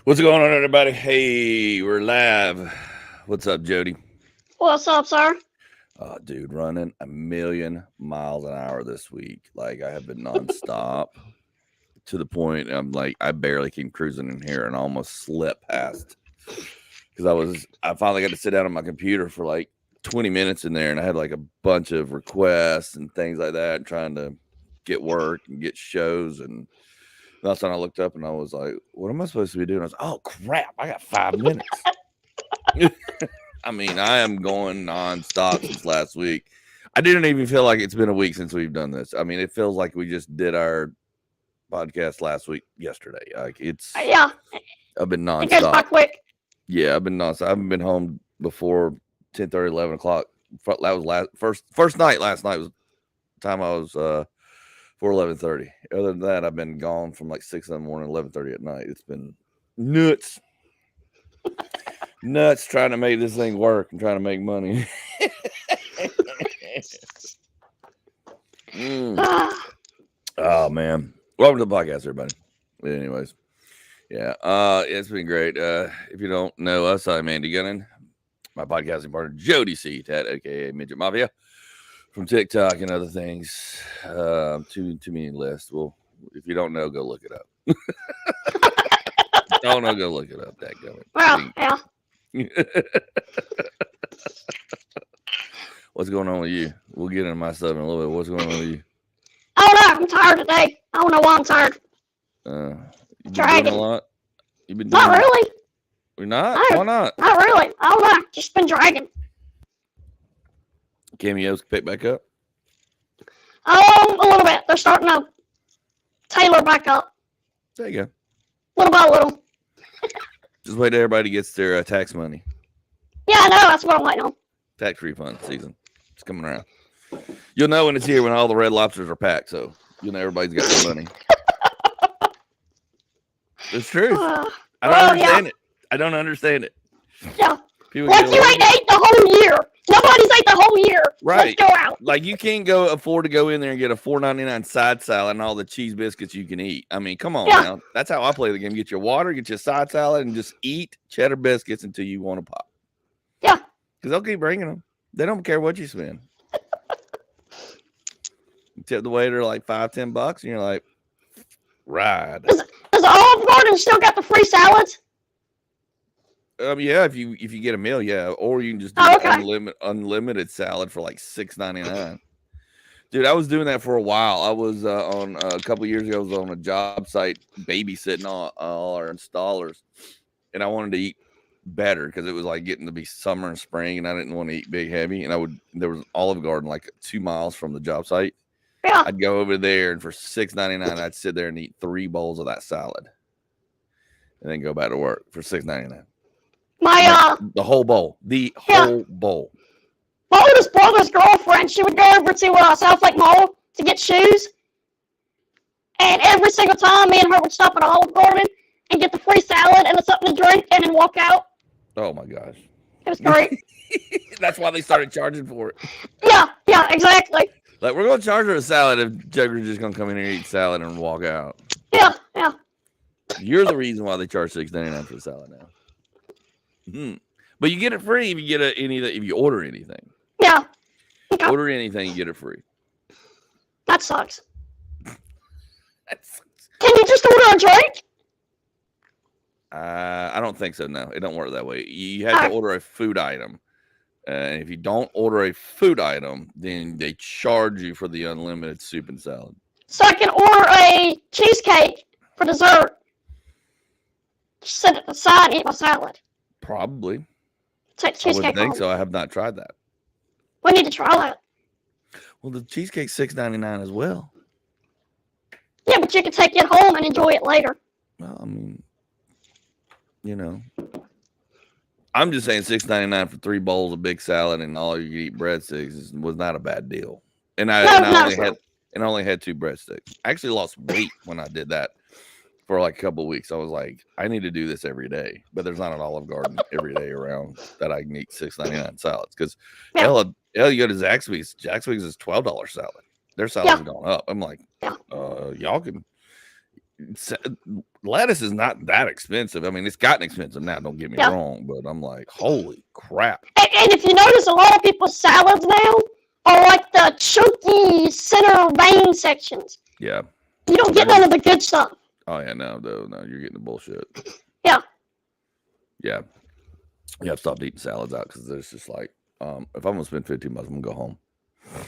What's going on, everybody? Hey, we're live. What's up, Jody? What's up, sir? Dude, running a million miles an hour this week. Like, I have been nonstop to the point I'm like, I barely came cruising in here and I almost slipped past because I finally got to sit down on my computer for like 20 minutes in there and I had like a bunch of requests and things like that, trying to get work and get shows. And that's when I looked up and I was like, what am I supposed to be doing? I was like, oh, crap, I got 5 minutes. I mean, I am going nonstop since last week. I didn't even feel like it's been a week since we've done this. I mean, it feels like we just did our podcast last week, yesterday. Like Yeah, I've been it goes by nonstop. quick. Yeah, I've been nonstop. I haven't been home before 10:30, 11 o'clock. That was first night. Last night was the time I was for 11:30. Other than that, I've been gone from like 6 in the morning, 11:30 at night. It's been nuts. Nuts trying to make this thing work and trying to make money. Oh man, welcome to the podcast, everybody. Anyways, yeah, it's been great. If you don't know us, I'm Andy Gunnin. My podcasting partner Jody Cieutat, aka Midget Mafia, from TikTok and other things. Too many lists. Well, if you don't know, go look it up. Don't know, go look it up. Well, yeah. What's going on with you? We'll get into my stuff in a little bit. What's going on with you? Oh no, I'm tired today. I don't know why I'm tired. You've been Dragging. doing a lot. You've been doing Not really. You're not? No. Why not? Not really. I don't know. Just been dragging. Cameos pick back up? A little bit. They're starting to tailor back up. There you go. Little by little. Just wait till everybody gets their tax money. Yeah, I know. That's what I'm waiting on. Tax refund season. It's coming around. You'll know when it's here when all the Red Lobsters are packed, so you'll know everybody's got their money. It's true. I don't understand it. I don't understand it. Yeah. People Like you ain't ate the whole year. Nobody's ate the whole year. Right. Let's go out. Like you can't afford to go in there and get a $4.99 side salad and all the cheese biscuits you can eat. I mean, come on now. That's how I play the game. Get your water, get your side salad, and just eat cheddar biscuits until you want to pop. Yeah. Because they'll keep bringing them. They don't care what you spend. You tip the waiter like $5-10, and you're like, ride. Does Olive Garden still got the free salads? Yeah, if you get a meal, yeah, or you can just do unlimited salad for like $6.99. Dude, I was doing that for a while. I was on a couple of years ago. I was on a job site babysitting all our installers, and I wanted to eat better because it was like getting to be summer and spring, and I didn't want to eat big heavy. And there was an Olive Garden like 2 miles from the job site. Yeah. I'd go over there, and for $6.99, I'd sit there and eat 3 bowls of that salad, and then go back to work for $6.99. The whole bowl. Whole bowl. My oldest brother's girlfriend, she would go over to South Lake Mall to get shoes. And every single time, me and her would stop at Olive Garden and get the free salad and something to drink and then walk out. Oh, my gosh. It was great. That's why they started charging for it. Yeah, exactly. Like, we're going to charge her a salad if Joker's just going to come in here and eat salad and walk out. Yeah. You're the reason why they charge $6.99 for the salad now. But you get it free if you get if you order anything. Yeah. Okay. Order anything, you get it free. That sucks. Can you just order a drink? I don't think so. No, it don't work that way. You have to order a food item. And if you don't order a food item, then they charge you for the unlimited soup and salad. So I can order a cheesecake for dessert. Just sit at the side and eat my salad. Probably. Take cheesecake I would think home. so. I have not tried that. We need to try that. Well, the cheesecake's $6.99 as well. Yeah, but you can take it home and enjoy it later. Well, I mean, I'm just saying $6.99 for 3 bowls of big salad and all you eat breadsticks was not a bad deal. And I only had 2 breadsticks. I actually lost weight when I did that for like a couple of weeks. I was like, I need to do this every day, but there's not an Olive Garden every day around that I can eat $6.99 salads. Because hell, you go to Zaxby's. Zaxby's is $12 salad. Their salad's gone up. I'm like, y'all can. lettuce is not that expensive. I mean, it's gotten expensive now. Don't get me wrong, but I'm like, holy crap! And if you notice, a lot of people's salads now are like the chunky center vein sections. Yeah, you don't get none of the good stuff. Oh yeah, no, you're getting the bullshit. Yeah. Yeah. You have to stop eating salads out because there's just like, if I'm gonna spend $15, I'm gonna go home.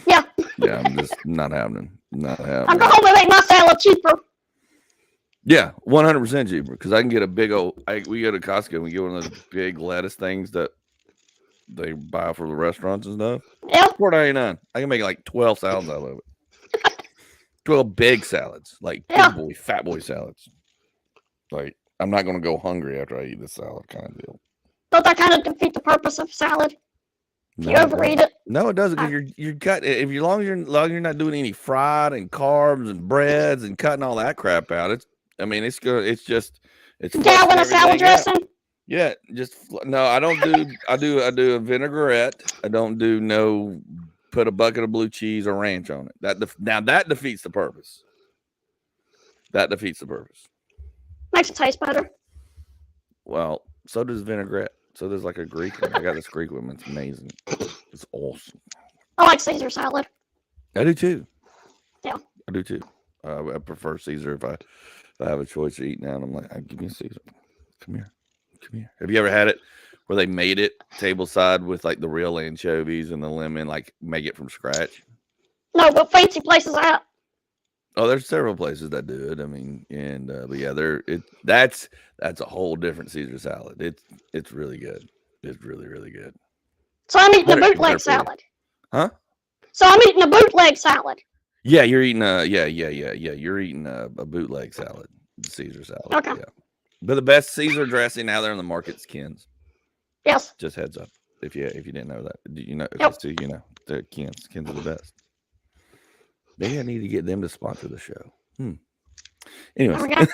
Yeah. Yeah, I'm just not happening. Not happening. I'm going home and make my salad cheaper. Yeah, 100% cheaper because I can get a big old. We go to Costco and we get one of those big lettuce things that they buy for the restaurants and stuff. Yeah. $4.99. I can make like 12 salads out of it. 12 big salads, like fat boy salads. Like, I'm not gonna go hungry after I eat this salad, kind of deal. Don't that kind of defeat the purpose of salad? No, you overeat it. No, it doesn't. Because you're cut. If you're long you're not doing any fried and carbs and breads and cutting all that crap out. It's good. It's down with a salad dressing. Yeah, no. I don't do. I do a vinaigrette. I don't do put a bucket of blue cheese or ranch on it. That defeats the purpose. That defeats the purpose. Makes it taste better. Well, so does vinaigrette. So there's like a Greek one. I got this Greek one. It's amazing. It's awesome. I like Caesar salad. I do too. Yeah. I do too. I prefer Caesar if I have a choice to eat now. And I'm like, give me a Caesar. Come here. Have you ever had it where they made it table side with like the real anchovies and the lemon, like make it from scratch? No, but fancy places at. Oh, there's several places that do it. I mean, but yeah, that's a whole different Caesar salad. It's really good. It's really, really good. So I'm eating a bootleg salad. Huh? So I'm eating a bootleg salad. Yeah, you're eating You're eating a bootleg salad, Caesar salad. Okay. Yeah. But the best Caesar dressing out there in the market is Ken's. Yes. Just heads up, if you didn't know that, the Ken's are the best. Maybe I need to get them to sponsor the show. Anyways.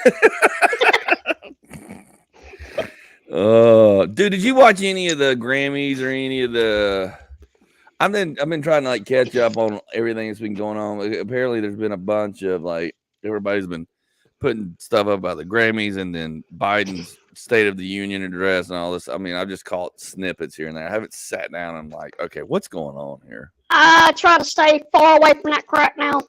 Dude, did you watch any of the Grammys or any of the? I've been trying to like catch up on everything that's been going on. Apparently, there's been a bunch of like everybody's been putting stuff up about the Grammys and then Biden's State of the Union address and all this. I mean, I've just caught snippets here and there. I haven't sat down and I'm like, okay, what's going on here? I try to stay far away from that crap now.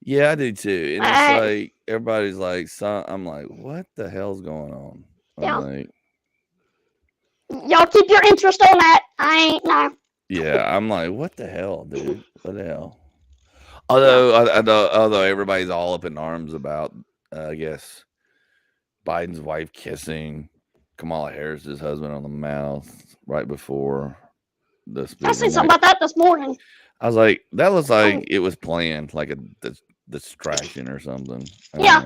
Yeah, I do too. And it's like everybody's like, I'm like, what the hell's going on? Like, y'all keep your interest on that. I ain't no. Yeah, I'm like, what the hell, dude? What the hell? Although everybody's all up in arms about, I guess, Biden's wife kissing Kamala Harris's husband on the mouth right before the speech. I seen something about that this morning. I was like, that looks like it was planned, like a distraction or something. Yeah.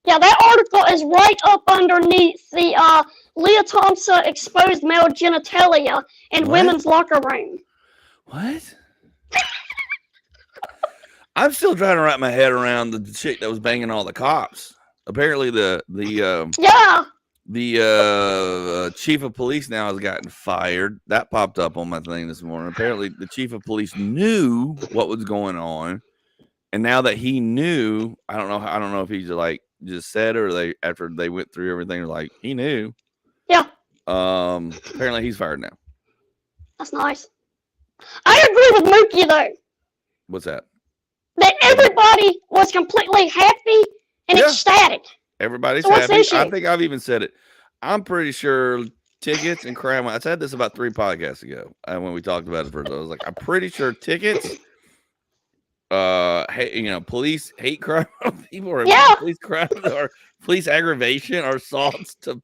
Yeah, that article is right up underneath the Leah Thompson exposed male genitalia in women's locker room. What? I'm still trying to wrap my head around the chick that was banging all the cops. Apparently, the chief of police now has gotten fired. That popped up on my thing this morning. Apparently, the chief of police knew what was going on, and now that he knew, I don't know if he's like just said it or after they went through everything, like he knew. Yeah. Apparently, he's fired now. That's nice. I agree with Mookie though. What's that? That everybody was completely happy and ecstatic. Everybody's happy. I think I've even said it. I'm pretty sure tickets and crime. I said this about 3 podcasts ago when we talked about it first. I was like, I'm pretty sure tickets, police hate crime people, or police crime, or police aggravation, or assaults to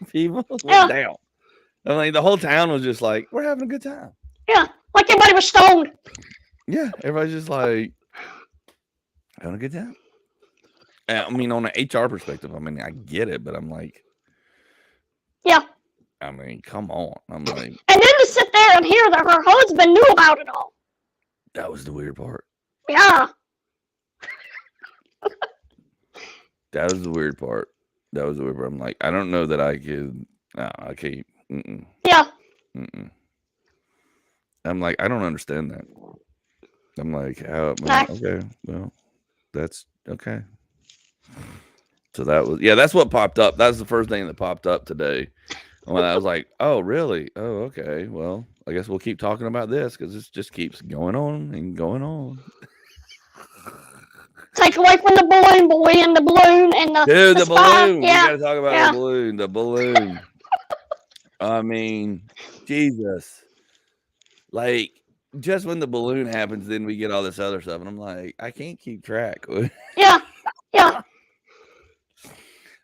people went down. I mean, the whole town was just like, we're having a good time. Yeah, like everybody was stoned. Yeah, everybody's just like having a good time. I mean, on an HR perspective, I mean, I get it, but I'm like, I mean, come on. I'm like, and then to sit there and hear that her husband knew about it all. That was the weird part. Yeah. That was the weird part. I'm like, I don't know that I could. No, I can't. Yeah. I'm like, I don't understand that. I'm like, how? Okay, well, that's Okay. So that was that's what popped up. That was the first thing that popped up today. When I was like, oh really? Oh, okay. Well, I guess we'll keep talking about this because this just keeps going on and going on. Take away from the balloon boy and the balloon and Dude, the the spy. balloon. We Yeah. gotta talk about Yeah. the balloon. The balloon. I mean, Jesus. Like, just when the balloon happens, then we get all this other stuff. And I'm like, I can't keep track. Yeah. Yeah.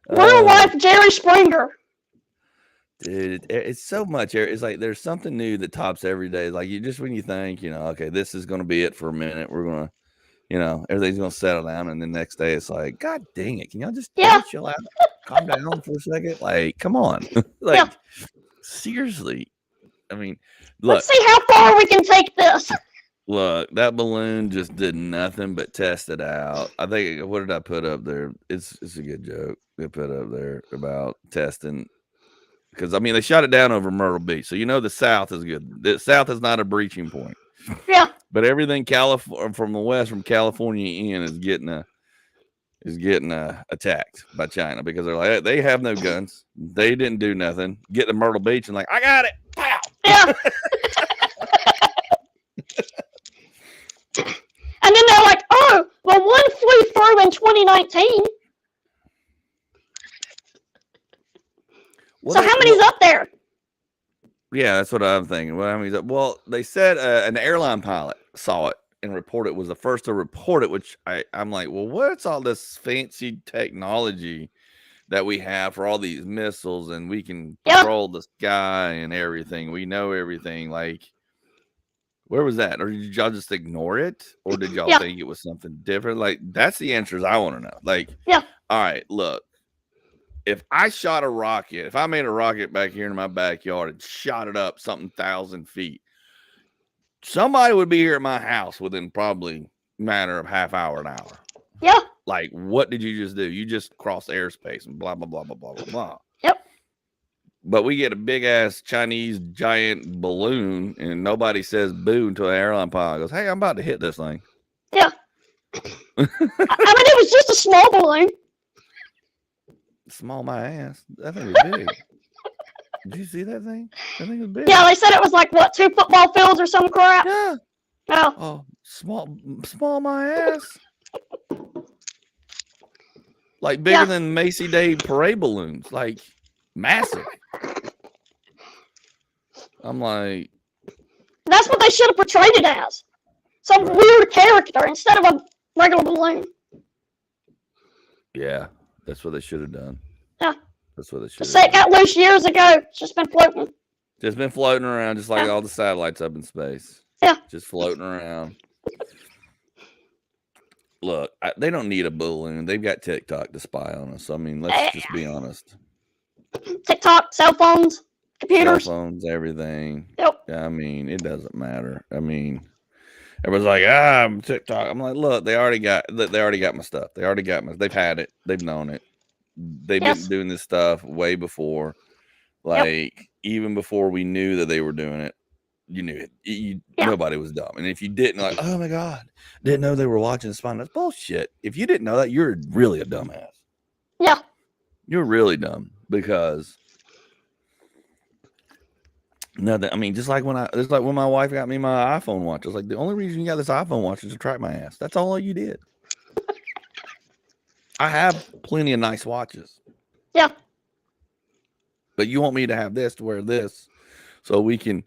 Real life Jerry Springer. Dude, it's so much. It's like there's something new that tops every day. Like you just when you think, okay, this is going to be it for a minute. We're going to, everything's going to settle down. And the next day it's like, God dang it. Can y'all just chill out? Calm down for a second? Like, come on. Like, seriously. I mean, look. Let's see how far we can take this. Look, that balloon just did nothing but test it out. I think, what did I put up there? It's a good joke. They put up there about testing. Because, I mean, they shot it down over Myrtle Beach. So, the South is good. The South is not a breaching point. Yeah. But everything from the West, from California in, is getting attacked by China. Because they're like, they have no guns. They didn't do nothing. Get to Myrtle Beach and like, I got it. Pow. Yeah. And then they're like, oh, well, one flew through in 2019. Well, so how many's up there? Yeah, that's what I'm thinking. Well, they said an airline pilot saw it and reported. Was the first to report it, which I'm like, well, what's all this fancy technology that we have for all these missiles and we can control the sky and everything? We know everything. Like, where was that? Or did y'all just ignore it? Or did y'all think it was something different? Like, that's the answers I want to know. Like, all right, look. If I shot a rocket, if I made a rocket back here in my backyard and shot it up something 1,000 feet, somebody would be here at my house within probably a matter of half hour, an hour. Yeah. Like, what did you just do? You just crossed airspace and blah, blah, blah, blah, blah, blah, blah. Yep. But we get a big ass Chinese giant balloon and nobody says boo until the airline pilot goes, hey, I'm about to hit this thing. Yeah. I mean, it was just a small balloon. Small my ass. That thing was big. Did you see that thing? That thing was big. Yeah, they said it was like, what, 2 football fields or some crap? Yeah. Oh. Oh, small my ass. Like bigger than Macy Day parade balloons. Like massive. I'm like. That's what they should have portrayed it as. Some weird character instead of a regular balloon. Yeah. That's what they should have done. Yeah. That's what they should have done. It got loose years ago. It's just been floating. Just been floating around, just like all the satellites up in space. Yeah. Just floating around. Look, they don't need a balloon. They've got TikTok to spy on us. I mean, let's just be honest. TikTok, cell phones, computers. Cell phones, everything. Yep. I mean, it doesn't matter. I mean, everyone's like, I'm TikTok. I'm like, look, they already got my stuff. They've had it. They've known it. They've been doing this stuff way before. Like, even before we knew that they were doing it, you knew it. Nobody was dumb. And if you didn't, like, oh my God, didn't know they were watching Spine. That's bullshit. If you didn't know that, you're really a dumbass. Yeah. You're really dumb because nothing. I mean, just like when my wife got me my iPhone watch. I was like, the only reason you got this iPhone watch is to track my ass. That's all you did. I have plenty of nice watches. Yeah. But you want me to have this, to wear this, so we can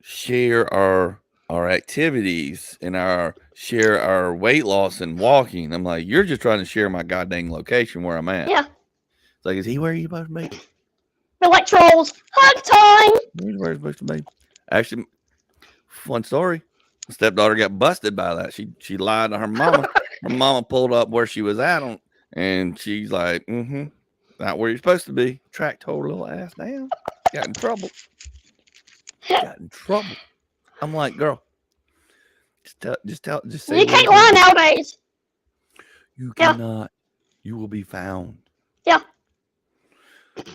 share our activities and share our weight loss and walking. I'm like, you're just trying to share my goddamn location where I'm at. Yeah. It's like, is he where you supposed to be? They're like trolls. Hug time. He's where he's supposed to be. Actually, fun story. My stepdaughter got busted by that. She lied to her mama. Her mama pulled up where she was at and she's like, not where you're supposed to be. Tracked her little ass down. Got in trouble. I'm like, girl, just say you can't lie nowadays. You cannot. You will be found. Yeah.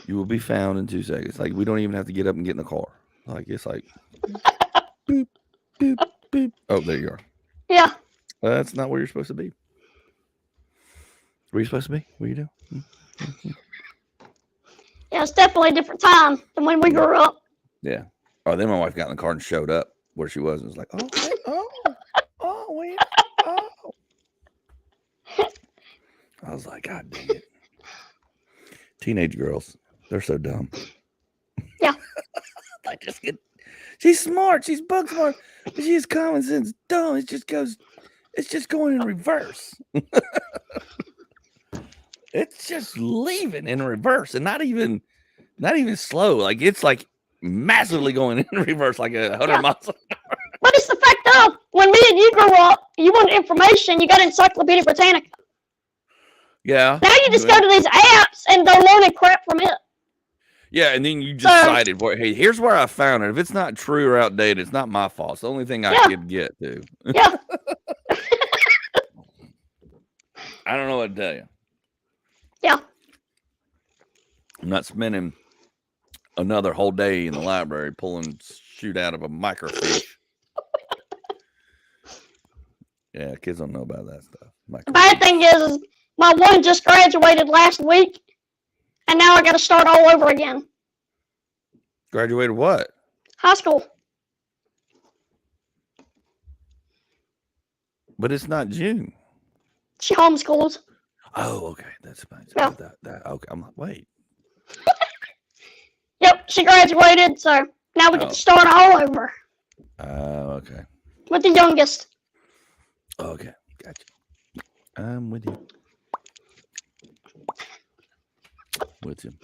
You will be found in 2 seconds. Like, we don't even have to get up and get in the car. Like, it's like, boop, boop, boop. Oh, there you are. Yeah. That's not where you're supposed to be. Were you supposed to be? What you do? Yeah, it's definitely a different time than when we grew up. Yeah. Oh, then my wife got in the car and showed up where she was and was like, oh, wait. I was like, God dang it. Teenage girls, they're so dumb. Yeah. She's smart. She's bug smart. But she's common sense dumb. It's just going in reverse. It's just leaving in reverse and not even slow. Like it's like massively going in reverse, like 100 miles an hour. But it's the fact of when me and you grew up, you wanted information, you got Encyclopedia Britannica. Yeah. Now you just go to these apps and they're learning crap from it. Yeah, and then you decided, hey, here's where I found it. If it's not true or outdated, it's not my fault. It's the only thing I could get to. Yeah. I don't know what to tell you. Yeah. I'm not spending another whole day in the library pulling shoot out of a microfiche. Yeah, kids don't know about that stuff. The bad thing is my one just graduated last week, and now I got to start all over again. Graduated what? High school. But it's not June. She homeschools. Oh, okay. That's fine. Yeah. Okay. I'm like, wait. Yep, she graduated, so now we get to start all over. Okay. With the youngest. Okay, gotcha. I'm with you. With you.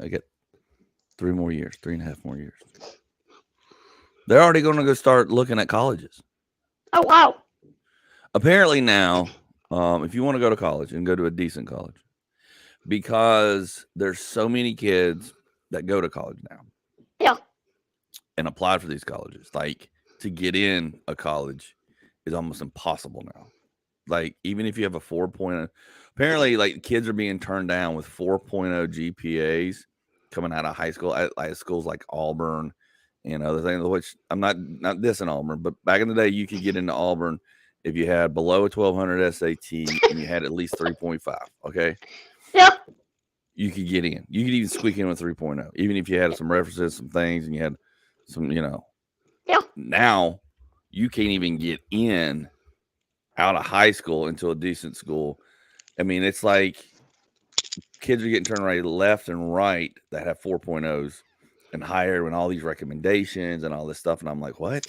I get 3.5 more years. They're already going to go start looking at colleges. Oh, wow. Apparently now, if you want to go to college and go to a decent college, because there's so many kids that go to college now. Yeah. And apply for these colleges. Like, to get in a college is almost impossible now. Like, even if you have a 4.0, apparently, like, kids are being turned down with 4.0 GPAs coming out of high school at schools like Auburn and other things, which I'm not dissing Auburn, but back in the day, you could get into Auburn if you had below a 1200 SAT and you had at least 3.5. Okay. Yeah. You could get in. You could even squeak in with 3.0, even if you had some references, some things, and you had some, Yeah. Now you can't even get in out of high school into a decent school. I mean, it's like kids are getting turned right left and right that have 4.0s and higher and all these recommendations and all this stuff. And I'm like, what?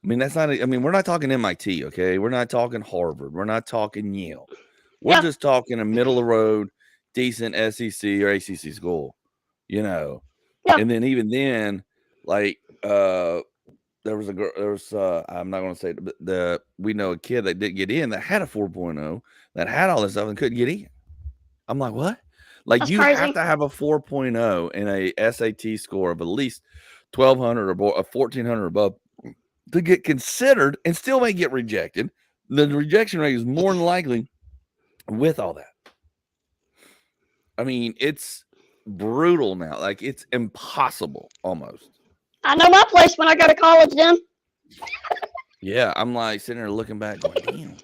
I mean, we're not talking MIT, okay? We're not talking Harvard. We're not talking Yale. We're just talking a middle of the road, decent SEC or ACC school, Yeah. And then even then, like, there was I'm not going to say it, but we know a kid that didn't get in that had a 4.0 that had all this stuff and couldn't get in. I'm like, what? Like, That's you crazy. have to have a 4.0 and a SAT score of at least 1,200 or 1,400 above to get considered, and still may get rejected. The rejection rate is more than likely with all that. I mean, it's brutal now. Like, it's impossible almost. I know my place when I go to college then. Yeah, I'm like sitting there looking back going, damn.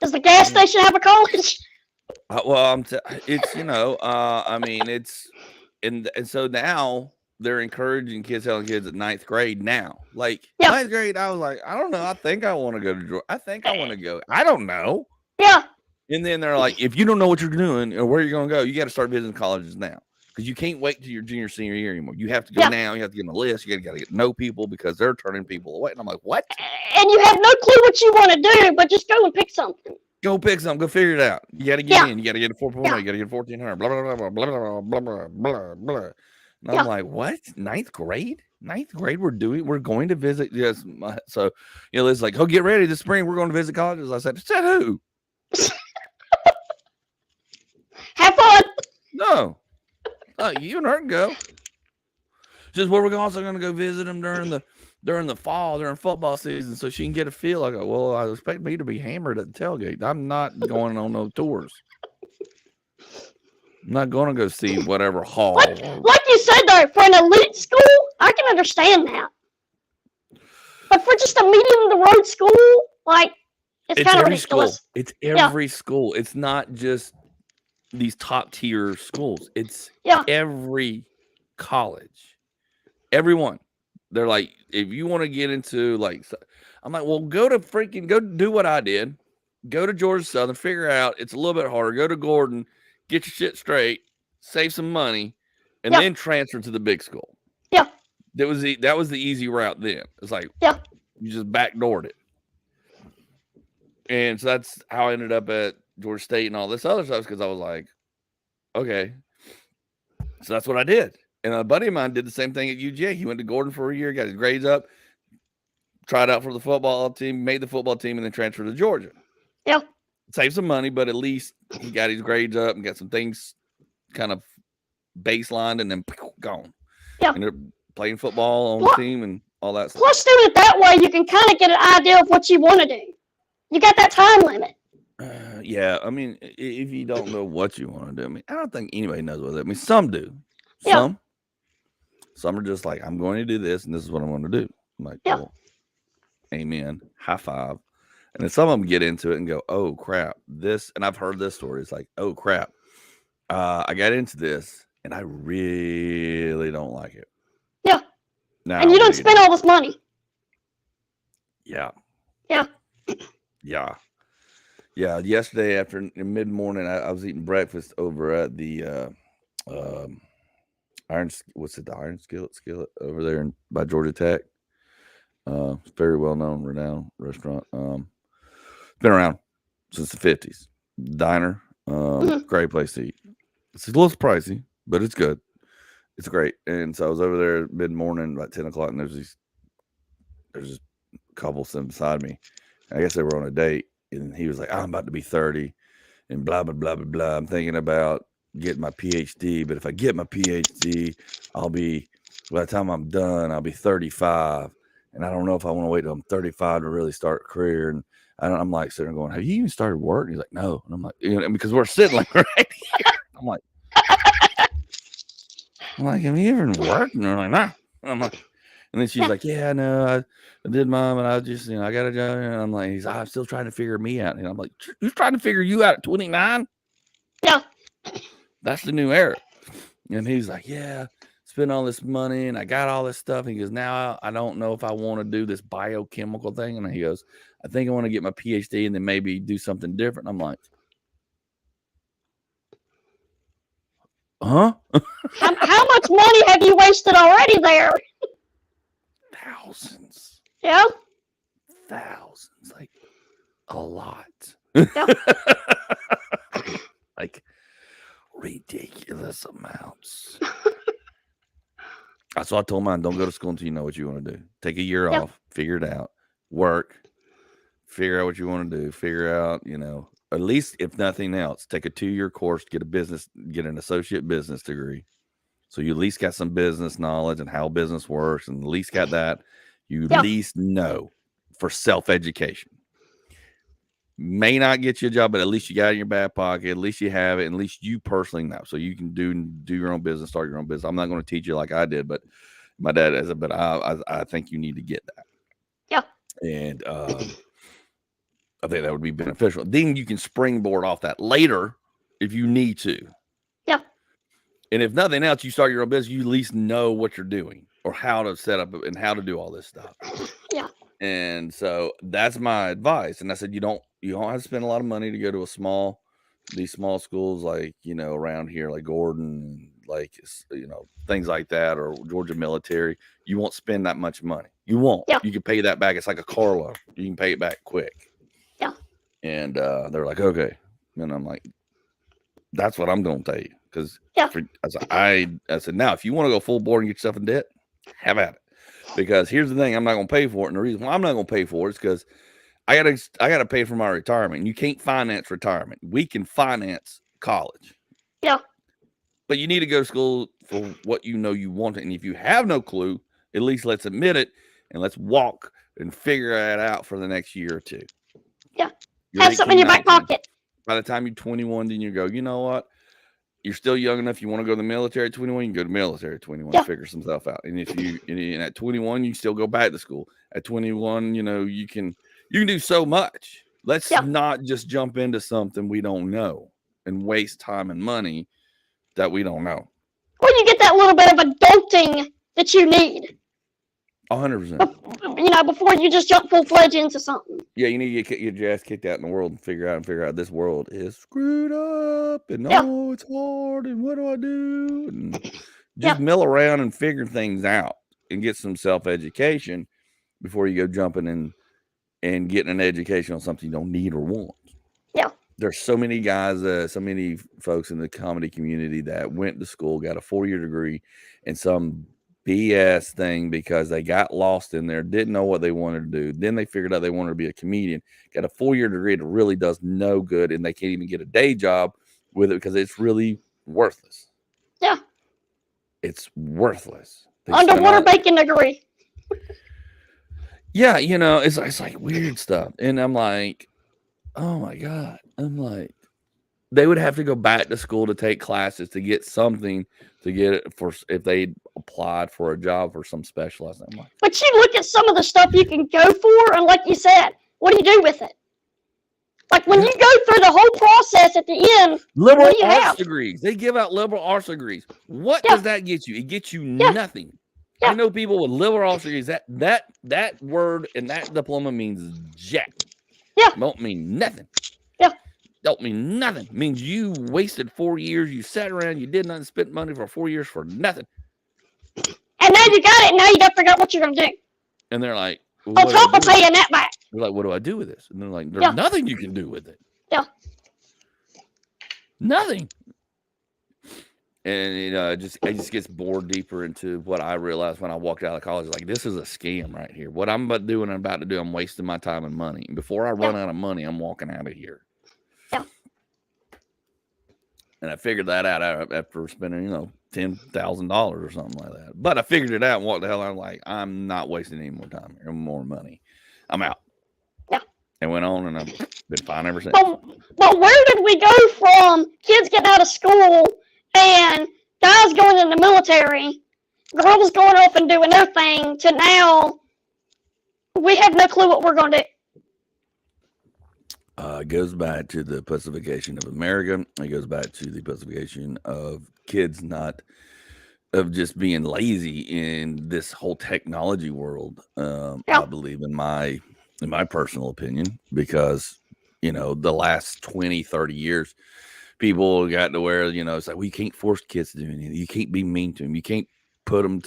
Does the gas station have a college? Well, it's, I mean, it's, and so now they're encouraging kids, telling kids at 9th grade now. Like, 9th grade, I was like, I don't know. I think I want to go to Georgia. I think I want to go. I don't know. Yeah. And then they're like, if you don't know what you're doing or where you're going to go, you got to start visiting colleges now. Because you can't wait till your junior, senior year anymore. You have to go now. You have to get on the list. You got to get to know people because they're turning people away. And I'm like, what? And you have no clue what you want to do, but just go and pick something. Go pick something. Go figure it out. You got to get in. You got to get a 4.0. You got to get 1,400. Blah, blah, blah, blah, blah, blah, blah, blah, blah. And I'm like, what? 9th grade? 9th grade? We're going to visit. Yes. So, it's like, oh, get ready this spring. We're going to visit colleges. I said who? Have fun. No. You and her can go. Just where we're also going to go visit them during the fall, during football season, so she can get a feel. I go, well, I expect me to be hammered at the tailgate. I'm not going on no tours. I'm not going to go see whatever hall. Like you said, though, for an elite school, I can understand that. But for just a medium of the road school, like, It's It's kind of every school. ridiculous. It's Yeah, every school. It's not just these top tier schools. It's yeah, every college. Everyone. They're like, if you want to get into like, I'm like, well, go do what I did. Go to Georgia Southern, figure out it's a little bit harder. Go to Gordon, get your shit straight, save some money, and yeah, then transfer to the big school. yeah, That was the easy route then. It's like yeah, you just backdoored it. And so that's how I ended up at Georgia State and all this other stuff, because I was like, okay. So that's what I did. And a buddy of mine did the same thing at UGA. He went to Gordon for a year, got his grades up, tried out for the football team, made the football team, and then transferred to Georgia. yeah. Saved some money, but at least he got his grades up and got some things kind of baselined, and then gone. Yeah. Ended up playing football on the team and all that stuff. Plus, doing it that way, you can kind of get an idea of what you want to do. You got that time limit. Yeah, I mean, if you don't know what you want to do, I mean, I don't think anybody knows what it is. I mean, some do. Yeah. Some are just like, I'm going to do this, and this is what I'm going to do. I'm like, Yeah. well, amen, high five. And then some of them get into it and go, oh, crap, this, and I've heard this story. It's like, oh, crap, I got into this, and I really don't like it. Yeah. Now, And you don't spend all this money. Yeah. Yeah. Yeah. Yeah. Yesterday after mid-morning, I was eating breakfast over at the Iron Skillet over there by Georgia Tech. Very well-known, renowned restaurant. Been around since the 50s. Diner. Great place to eat. It's a little pricey, but it's good. It's great. And so I was over there mid-morning, about 10 o'clock, and there's this couple sitting beside me. I guess they were on a date, and he was like, I'm about to be 30 and blah, blah, blah, blah, blah. I'm thinking about getting my PhD, but if I get my PhD, by the time I'm done, I'll be 35. And I don't know if I want to wait till I'm 35 to really start a career. And I'm like sitting there going, have you even started work? And he's like, no. And I'm like, because we're sitting like right here. I'm like, have you even worked? And they're like, nah. And I'm like, and then she's like, yeah, no, I did, Mom, and I just, I got a job. And I'm like, I'm still trying to figure me out. And I'm like, you're trying to figure you out at 29? Yeah. That's the new era. And he's like, yeah, spend all this money, and I got all this stuff. And he goes, now I don't know if I want to do this biochemical thing. And he goes, I think I want to get my PhD and then maybe do something different. I'm like, huh? How much money have you wasted already there? Thousands. Yeah. Thousands. Like a lot. Yeah. Like ridiculous amounts. That's what I told mine. Don't go to school until you know what you want to do. Take a year off, figure it out, work, figure out what you want to do, figure out, at least if nothing else, take a 2-year course, get an associate business degree. So you at least got some business knowledge and how business works, and at least got that. You at least know for self-education. May not get you a job, but at least you got it in your back pocket. At least you have it. And at least you personally know. So you can do your own business, start your own business. I'm not going to teach you like I did, but my dad has it. But I think you need to get that. Yeah. And I think that would be beneficial. Then you can springboard off that later if you need to. Yeah. And if nothing else, you start your own business, you at least know what you're doing or how to set up and how to do all this stuff. Yeah. And so that's my advice. And I said, you don't have to spend a lot of money to go to these small schools like, around here, like Gordon, like, things like that, or Georgia Military. You won't spend that much money. You won't. Yeah. You can pay that back. It's like a car loan. You can pay it back quick. Yeah. And they're like, okay. And I'm like, that's what I'm going to tell you. Because I said, now, if you want to go full board and get yourself in debt, have at it. Because here's the thing, I'm not going to pay for it. And the reason why I'm not going to pay for it is because I gotta pay for my retirement. You can't finance retirement. We can finance college. Yeah. But you need to go to school for what you want. And if you have no clue, at least let's admit it and let's walk and figure it out for the next year or two. Yeah. Have something in your back pocket. By the time you're 21, then you go, you know what? You're still young enough. You want to go to the military at 21, you can go to the military at 21 and figure some stuff out. And if and at 21, you still go back to school. At 21, you can do so much. Let's Yeah. not just jump into something we don't know and waste time and money that we don't know. Or you get that little bit of adulting that you need. 100%. You know, before you just jump full-fledged into something. Yeah, you need to get your ass kicked out in the world and figure out this world is screwed up and oh, it's hard and what do I do? And just mill around and figure things out and get some self-education before you go jumping in and getting an education on something you don't need or want. Yeah. There's so many guys, so many folks in the comedy community that went to school, got a 4-year degree and some BS thing because they got lost in there, didn't know what they wanted to do. Then they figured out they wanted to be a comedian, got a 4-year degree that really does no good, and they can't even get a day job with it because it's really worthless. Yeah. It's worthless. Underwater bacon degree. Yeah, you know, it's like weird stuff. And I'm like, oh my God. I'm like, they would have to go back to school to take classes to get something to get it for if they applied for a job for some specialized. I'm like, but you look at some of the stuff you can go for, and like you said, what do you do with it? Like when you go through the whole process at the end, liberal arts degrees. They give out liberal arts degrees. What does that get you? It gets you nothing. I know people with liberal arts degrees. That word and that diploma means jack. Yeah. Don't mean nothing. Yeah. Don't mean nothing. It means you wasted 4 years. You sat around. You did nothing. Spent money for 4 years for nothing. And now you got it. Now you got to figure out what you're going to do. And they're like, well, on top of paying that back. They're like, what do I do with this? And they're like, there's nothing you can do with it. Yeah. Nothing. And it just gets bored deeper into what I realized when I walked out of college. Like, this is a scam right here. What I'm about to do, I'm wasting my time and money. And before I run out of money, I'm walking out of here. Yeah. And I figured that out after spending, $10,000 or something like that. But I figured it out and what the hell, I'm like, I'm not wasting any more time or more money. I'm out. Yeah. And went on, and I've been fine ever since. But where did we go from kids getting out of school and guys going in the military, girls going off and doing their thing, to now we have no clue what we're going to do? It goes back to the pacification of America. It goes back to the pacification of kids of just being lazy in this whole technology world. I believe in my personal opinion, because, the last 20, 30 years, people got to where, it's like, we can't force kids to do anything. You can't be mean to them. You can't put them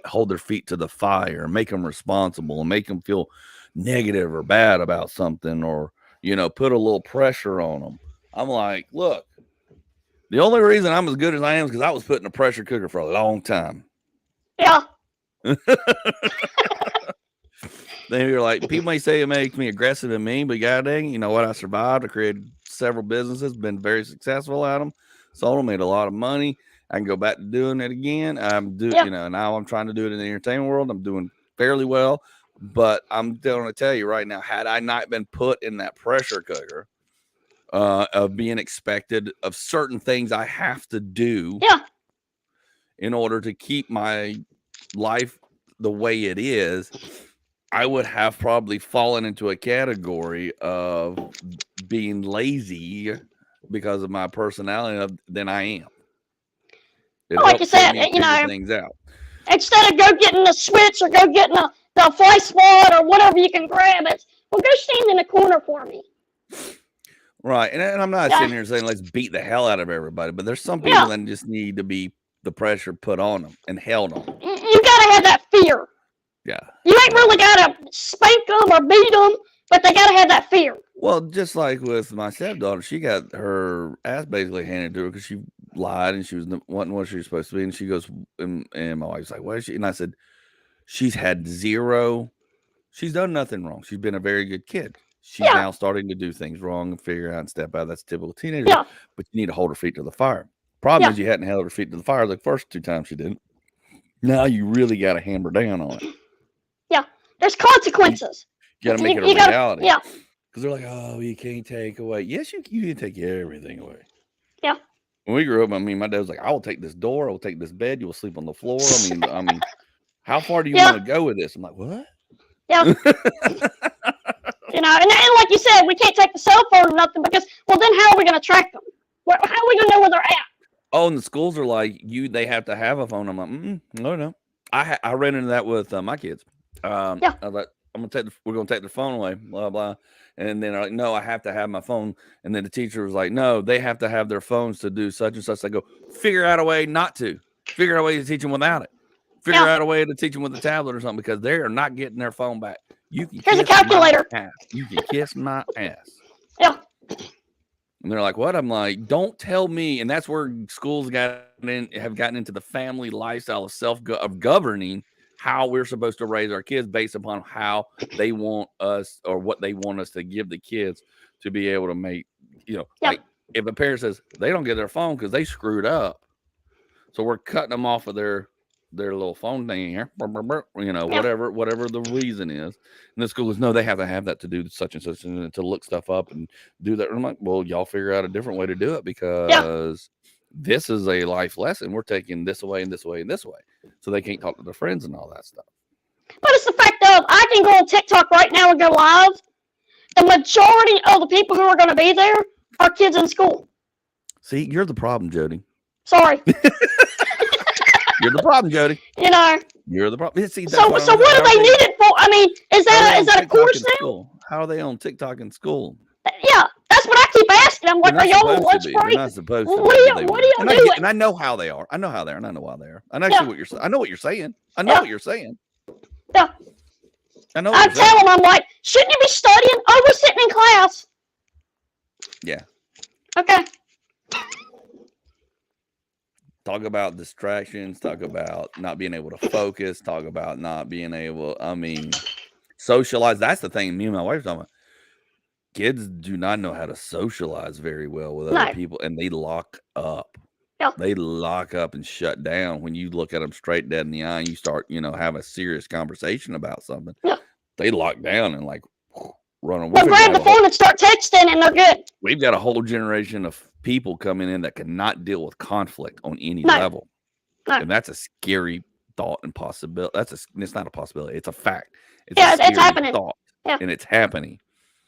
hold their feet to the fire and make them responsible and make them feel negative or bad about something, or, put a little pressure on them. I'm like, look, the only reason I'm as good as I am is because I was put in a pressure cooker for a long time. Yeah. Then you're like, people may say it makes me aggressive and mean, but god dang, you know what? I survived. I created several businesses, been very successful at them, sold them, made a lot of money. I can go back to doing it again. Now I'm trying to do it in the entertainment world. I'm doing fairly well, but I'm going to tell you right now, had I not been put in that pressure cooker of being expected of certain things I have to do in order to keep my life the way it is, I would have probably fallen into a category of being lazy because of my personality than I am. Like you said, things out. Instead of go getting the switch or go getting the fly swat or whatever you can grab it, well, go stand in the corner for me. Right, and I'm not sitting here saying let's beat the hell out of everybody, but there's some people that just need to be the pressure put on them and held on them. You gotta have that fear. Yeah. You ain't really gotta spank them or beat them, but they gotta have that fear. Well, just like with my stepdaughter, she got her ass basically handed to her because she lied and she wasn't what she was supposed to be. And she goes, and my wife's like, "What is she?" And I said, she's done nothing wrong. She's been a very good kid. She's now starting to do things wrong and figure out and step out. That's typical teenager. Yeah. But you need to hold her feet to the fire. Problem is you hadn't held her feet to the fire the first 2 times she didn't. Now you really got to hammer down on it. Yeah. There's consequences. You got to make it a reality. Yeah. Because they're like, oh, you can't take away. Yes, you can take everything away. Yeah. When we grew up, my dad was like, I will take this door. I will take this bed. You will sleep on the floor. I mean, how far do you want to go with this? I'm like, what? Yeah. And like you said, we can't take the cell phone or nothing because, well, then how are we going to track them? How are we going to know where they're at? Oh, and the schools are like, they have to have a phone. I'm like, no. I ran into that with my kids. I was like, we're going to take their phone away, blah, blah. And then they're like, no, I have to have my phone. And then the teacher was like, no, they have to have their phones to do such and such. I go, figure out a way not to. Figure out a way to teach them without it. Figure out a way to teach them with a tablet or something because they are not getting their phone back. You can Here's a calculator. You can kiss my ass. Yeah. And they're like, what? I'm like, don't tell me. And that's where schools have gotten into the family lifestyle of governing how we're supposed to raise our kids based upon how they want us or what they want us to give the kids to be able to make, like if a parent says they don't get their phone because they screwed up. So we're cutting them off of their little phone thing here, whatever the reason is. And the school goes, no, they have to have that to do such and such and to look stuff up and do that. And I'm like, well, y'all figure out a different way to do it because this is a life lesson. We're taking this away and this way and this way. So they can't talk to their friends and all that stuff. But it's the fact of I can go on TikTok right now and go live. The majority of the people who are going to be there are kids in school. See, you're the problem, Jody. Sorry. You're the problem, Jody. You're the problem. See, so what do they need it for? I mean, is that a course now? School? How are they on TikTok in school? Yeah, that's what I keep asking. I'm like, are y'all on lunch break? They're not supposed to. What are y'all doing? And I know how they are. I know how they are, and I know why they are. And I see what you're saying. I know what you're saying. I know what you're saying. Yeah. I know. I'm telling them, I'm like, shouldn't you be studying? Oh, we're sitting in class. Yeah. Okay. Talk about distractions, talk about not being able to focus, talk about not being able, socialize. That's the thing me and my wife are talking about. Kids do not know how to socialize very well with other people, and they lock up. Yeah. They lock up and shut down when you look at them straight dead in the eye and you start, have a serious conversation about something. Yeah. They lock down and like run away. Well, grab the phone and start texting, and they're good. We've got a whole generation of people coming in that cannot deal with conflict on any level. No. And that's a scary thought and possibility. It's not a possibility. It's a fact. It's happening. Thought, and it's happening.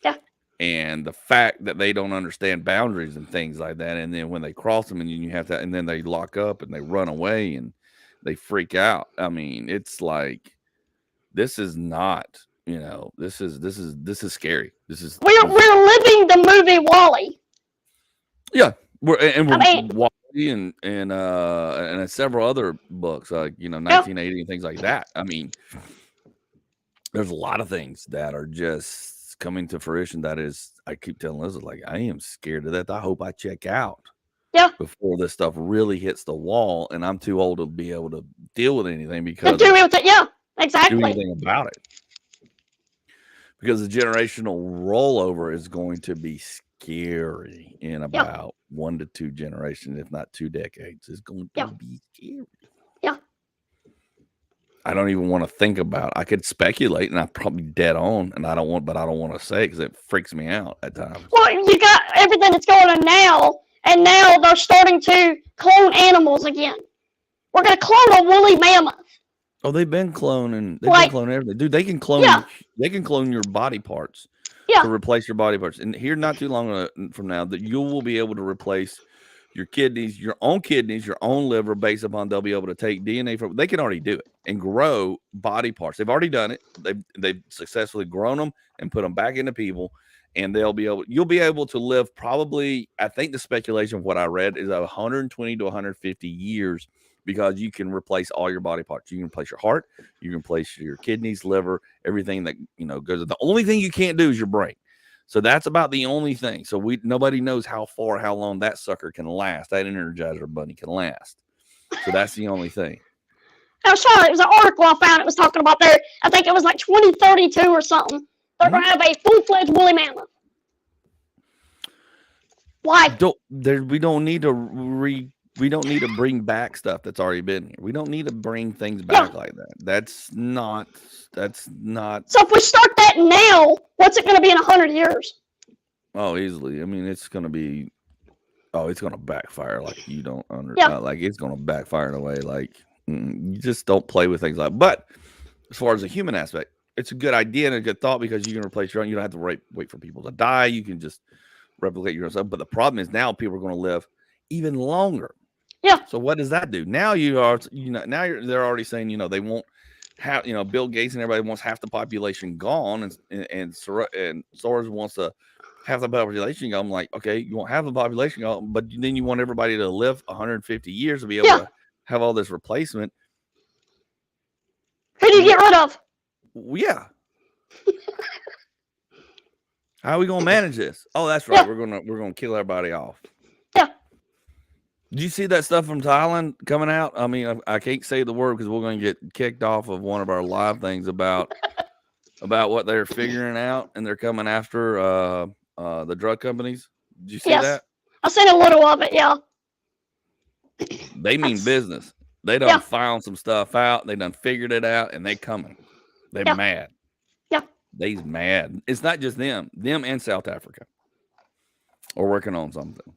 Yeah. And the fact that they don't understand boundaries and things like that. And then when they cross them and you have to, and then they lock up and they run away and they freak out. I mean, it's like, this is not, this is scary. We're living the movie WALL-E. Yeah, we're WALL-E and several other books like 1980 and things like that. I mean, there's a lot of things that are just coming to fruition. That is, I keep telling Liz, like, I am scared of that. I hope I check out. Yeah. Before this stuff really hits the wall, and I'm too old to be able to deal with anything because exactly. Do anything about it. Because the generational rollover is going to be scary in about 1 to 2 generations, if not 2 decades. It's going to be scary. Yeah. I don't even want to think about. I could speculate, and I'm probably dead on, and I don't want to say it because it freaks me out at times. Well, you got everything that's going on now, and now they're starting to clone animals again. We're going to clone a woolly mammoth. Oh, they've been cloning. They've been cloning everything, dude. They can clone. Yeah. They can clone your body parts to replace your body parts. And here, not too long from now, that you will be able to replace your kidneys, your own liver, based upon they'll be able to take DNA from. They can already do it and grow body parts. They've already done it. They've successfully grown them and put them back into people, and you'll be able to live probably. I think the speculation of what I read is 120 to 150 years. Because you can replace all your body parts. You can replace your heart. You can replace your kidneys, liver, everything that goes. The only thing you can't do is your brain. So that's about the only thing. So nobody knows how long that sucker can last. That Energizer bunny can last. So that's the only thing. I was trying. It was an article I found. It was talking about there. I think it was like 2032 or something. They're going to have a full-fledged woolly mammoth. Why? We don't need to bring back stuff that's already been here. We don't need to bring things back like that. That's not. So if we start that now, what's it going to be in 100 years? Oh, easily. I mean, it's going to be. Oh, it's going to backfire like you don't understand. Like it's going to backfire in a way like you just don't play with things like. But as far as the human aspect, it's a good idea and a good thought because you can replace your own. You don't have to wait for people to die. You can just replicate your own stuff. But the problem is now people are going to live even longer. Yeah. So what does that do? Now they're already saying, they won't have, Bill Gates and everybody wants half the population gone, and Soros wants to half the population gone. I'm like, okay, you want half the population gone, but then you want everybody to live 150 years to be able to have all this replacement. Who do you get rid of? Yeah. How are we gonna manage this? Oh, that's right. We're gonna kill everybody off. Yeah. Did you see that stuff from Thailand coming out? I mean, I can't say the word because we're going to get kicked off of one of our live things about what they're figuring out, and they're coming after the drug companies. Did you see that? I've seen a little of it. Yeah. They mean business. They done found some stuff out. They done figured it out, and they coming. They mad. Yeah. They's mad. It's not just them. Them and South Africa are working on something.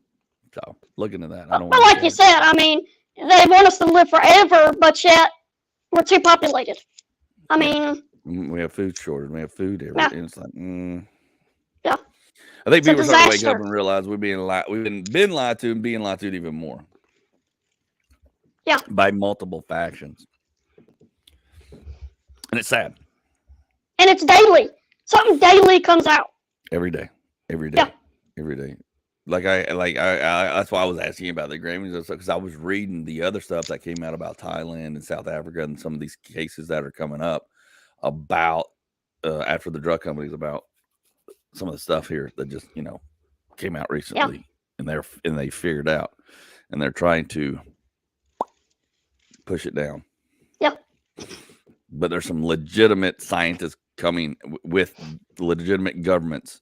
So look into that. But like you said, I mean, they want us to live forever, but yet we're too populated. I mean, we have food shortage. We have food everywhere. It's like, yeah. I think people are starting to wake up and realize we've been lied to and being lied to even more. Yeah. By multiple factions. And it's sad. And it's daily. Something daily comes out. Every day. Yeah. Every day. That's why I was asking about the Grammys, because I was reading the other stuff that came out about Thailand and South Africa and some of these cases that are coming up about after the drug companies, about some of the stuff here that just came out recently, and they figured out, and they're trying to push it down. Yep. But there's some legitimate scientists coming with legitimate governments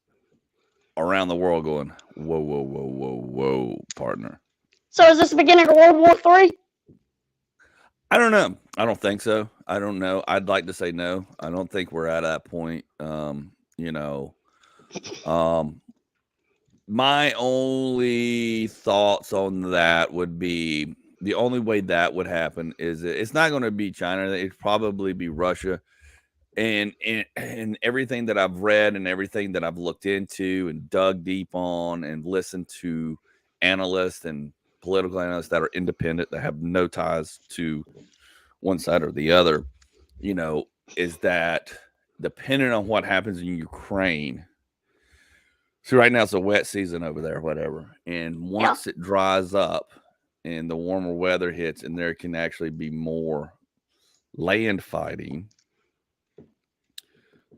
around the world going, whoa, partner. So is this the beginning of World War III? I don't know. I don't think so. I don't know. I'd like to say no. I don't think we're at that point. My only thoughts on that would be the only way that would happen is it's not going to be China. It'd probably be Russia. And everything that I've read and everything that I've looked into and dug deep on and listened to analysts and political analysts that are independent, that have no ties to one side or the other, is that depending on what happens in Ukraine. So right now it's a wet season over there, whatever. And once it dries up and the warmer weather hits and there can actually be more land fighting,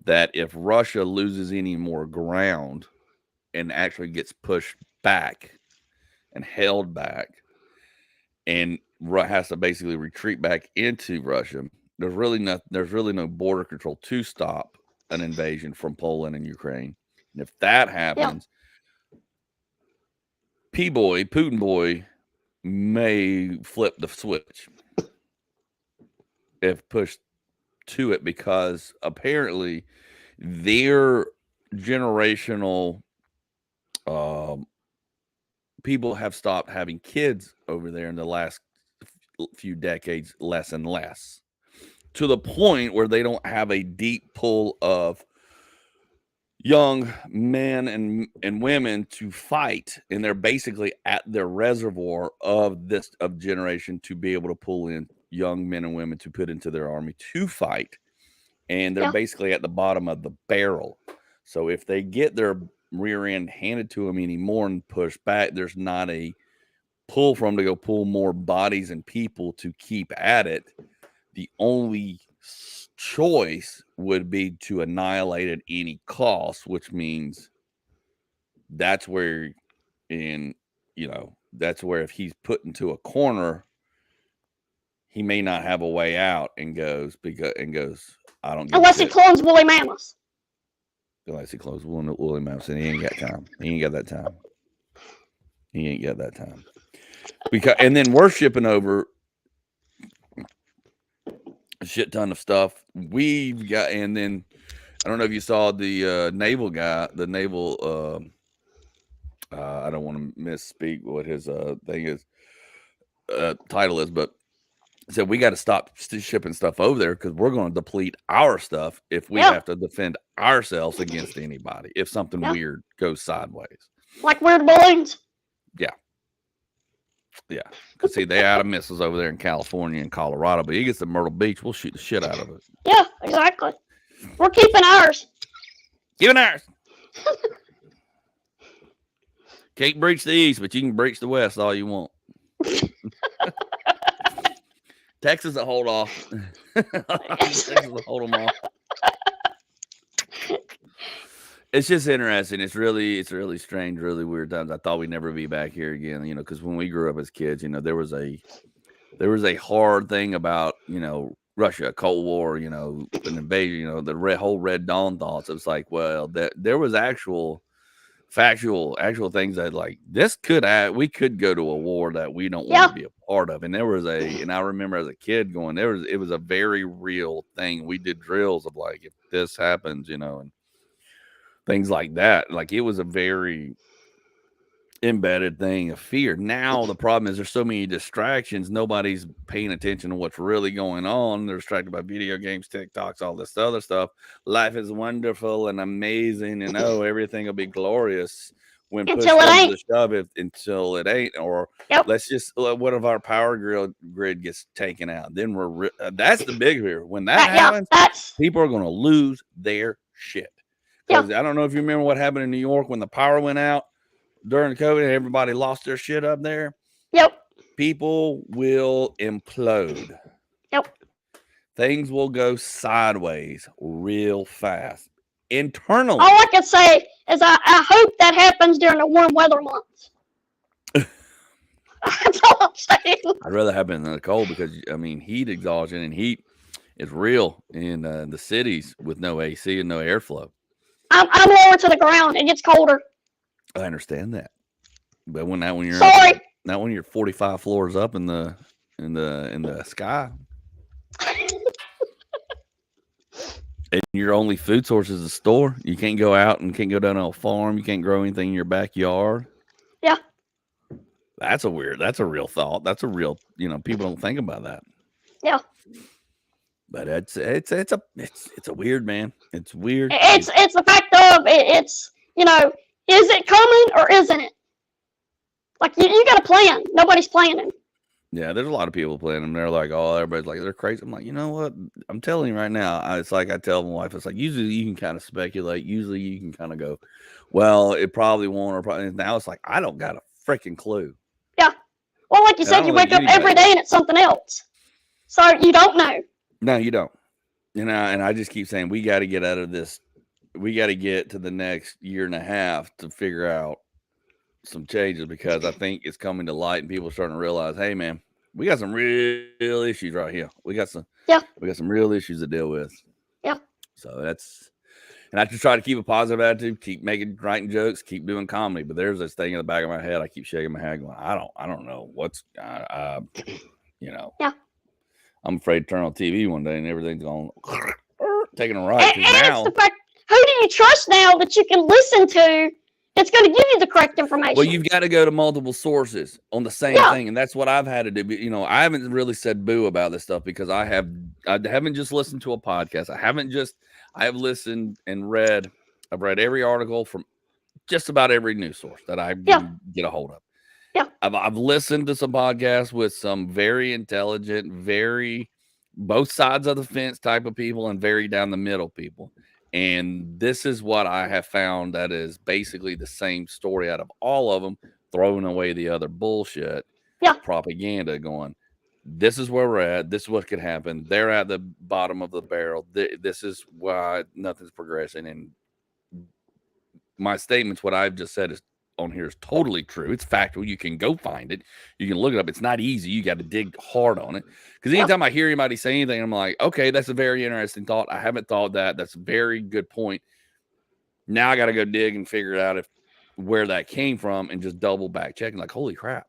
that if Russia loses any more ground and actually gets pushed back and held back and has to basically retreat back into Russia, there's really no border control to stop an invasion from Poland and Ukraine. And if that happens, Putin boy may flip the switch if pushed to it, because apparently their generational people have stopped having kids over there in the last few decades, less and less, to the point where they don't have a deep pull of young men and women to fight, and they're basically at their reservoir of generation to be able to pull in young men and women to put into their army to fight, and they're basically at the bottom of the barrel. So if they get their rear end handed to them anymore and push back, there's not a pull for them to go pull more bodies and people to keep at it. The only choice would be to annihilate at any cost, which means that's where if he's put into a corner, he may not have a way out and goes, I don't give unless he clones woolly mammoths. Unless he clones woolly mammoths, and he ain't got time. He ain't got that time. And then we're shipping over a shit ton of stuff we've got. And then I don't know if you saw the naval guy, the naval I don't want to misspeak what his thing is, title is, but said we got to stop shipping stuff over there because we're going to deplete our stuff if we Yeah. have to defend ourselves against anybody if something Yeah. weird goes sideways. Like weird balloons. Yeah. Because see, they out of missiles over there in California and Colorado, but he gets to Myrtle Beach, we'll shoot the shit out of it. Yeah, exactly. We're keeping ours. Keeping ours. Can't breach the east, but you can breach the west all you want. Texas will hold off. Texas will hold them off. It's just interesting. It's really strange, really weird times. I thought we'd never be back here again, because when we grew up as kids, there was a hard thing about, Russia, Cold War, an invasion, the whole Red Dawn thoughts. It was like, well, there was actual things that like this we could go to a war that we don't want to be a part of. And and I remember as a kid going, it was a very real thing. We did drills of like, if this happens, and things like that. Like it was a very embedded thing of fear. Now the problem is there's so many distractions. Nobody's paying attention to what's really going on. They're distracted by video games, TikToks, all this other stuff. Life is wonderful and amazing, and everything will be glorious when push comes to shove until it ain't. Or let's just what if our power grid gets taken out? Then that's the big fear. When that happens, people are going to lose their shit. Because I don't know if you remember what happened in New York when the power went out during COVID and everybody lost their shit up there. Yep. People will implode. Yep. Things will go sideways real fast. Internally. All I can say is I hope that happens during the warm weather months. That's all I'm saying. I'd rather happen in the cold because, heat exhaustion and heat is real in the cities with no AC and no airflow. I'm lower to the ground. It gets colder. I understand that, but when you're not when you're 45 floors up in the sky, and your only food source is the store. You can't go out and can't go down to a farm. You can't grow anything in your backyard. Yeah, that's a real thought. That's a real people don't think about that. Yeah. But it's a weird, man. It's weird. It's the fact of it's is it coming or isn't it? Like you got a plan. Nobody's planning. Yeah, there's a lot of people planning. They're like, oh, everybody's like they're crazy. I'm like, you know what? I'm telling you right now. It's like I tell my wife. It's like usually you can kind of speculate. Usually you can kind of go, well, it probably won't. Or probably now it's like I don't got a freaking clue. Yeah. Well, like you said, you wake up every day and it's something else. So you don't know. No, you don't. And I just keep saying we got to get out of this. We got to get to the next year and a half to figure out some changes because I think it's coming to light and people are starting to realize, hey, man, we got some real issues right here. We got some real issues to deal with. Yeah. So and I just try to keep a positive attitude, keep writing jokes, keep doing comedy. But there's this thing in the back of my head. I keep shaking my head going, I don't know what's, Yeah. I'm afraid to turn on TV one day and everything's going taking a ride. And it's the fact, who do you trust now that you can listen to that's going to give you the correct information? Well, you've got to go to multiple sources on the same thing, and that's what I've had to do. I haven't really said boo about this stuff because I haven't just listened to a podcast. I have listened and read. I've read every article from just about every news source that I can get a hold of. Yeah. I've listened to some podcasts with some very intelligent, very both sides of the fence type of people and very down the middle people. And this is what I have found that is basically the same story out of all of them, throwing away the other bullshit, propaganda going, this is where we're at. This is what could happen. They're at the bottom of the barrel. This is why nothing's progressing. And my statements, what I've just said is on here is totally true. It's factual. You can go find it. You can look it up. It's not easy. You got to dig hard on it. Because anytime I hear anybody say anything, I'm like, okay, that's a very interesting thought. I haven't thought that. That's a very good point. Now I got to go dig and figure out where that came from and just double back checking. Like, holy crap,